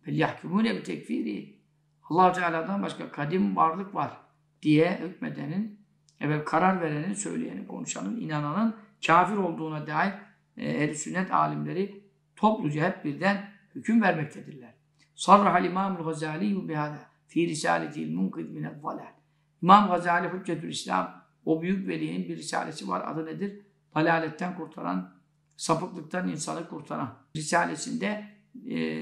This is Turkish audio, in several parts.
فَلْيَحْكُمُونَ بِتَكْفِيرِ Allah-u Teala'dan başka kadim varlık var diye hükmedenin, karar verenin, söyleyenin, konuşanın, inananın kafir olduğuna dair ehl-i sünnet alimleri topluca hep birden hüküm vermektedirler. Sarrahal İmam-ül Gazali bihâdâ fî risâletil munqidh minel-zalâl. İmam Gazali Hüccetü'l-İslam, o büyük velinin bir risalesi var. Adı nedir? Dalaletten kurtaran, sapıklıktan insanı kurtaran. Risalesinde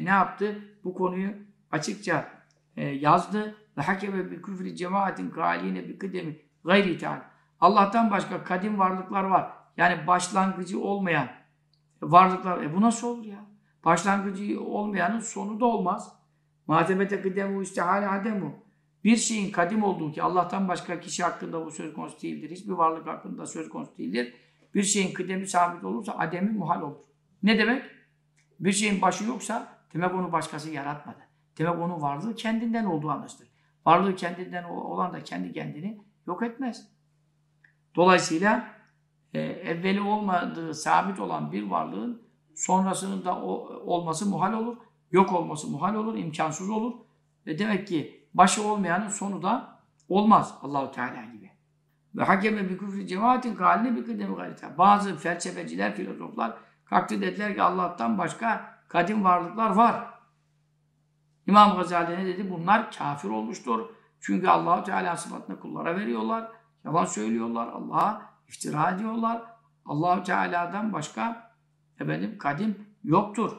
ne yaptı? Bu konuyu açıkça yazdı. Ve hakeme bi küfri cemaatin kâline bi kıdemi gayri teâlâ. Allah'tan başka kadim varlıklar var. Yani başlangıcı olmayan varlıklar. Bu nasıl olur ya? Başlangıcı olmayanın sonu da olmaz. Mâtebete kıdemu istihâle ademu. Bir şeyin kadim olduğu ki Allah'tan başka kişi hakkında bu söz konusu değildir. Hiçbir varlık hakkında söz konusu değildir. Bir şeyin kıdemi sabit olursa ademi muhal olur. Ne demek? Bir şeyin başı yoksa demek onu başkası yaratmadı. Demek onun varlığı kendinden olduğu anlaşılır. Varlığı kendinden olan da kendi kendini yok etmez. Dolayısıyla evveli olmadığı sabit olan bir varlığın sonrasının da olması muhal olur. Yok olması muhal olur, imkansız olur. Ve demek ki başı olmayanın sonu da olmaz Allah-u Teala gibi. Ve hakeme bi küfri cemaatin kâline bi kıdemi gayri. Bazı felsefeciler, filozoflar kalktı dediler ki Allah'tan başka kadim varlıklar var. İmam Gazali ne dedi? Bunlar kafir olmuştur. Çünkü Allah-u Teala sıfatını kullara veriyorlar. Yalan söylüyorlar. Allah'a iftira ediyorlar. Allah-u Teala'dan başka kadim yoktur.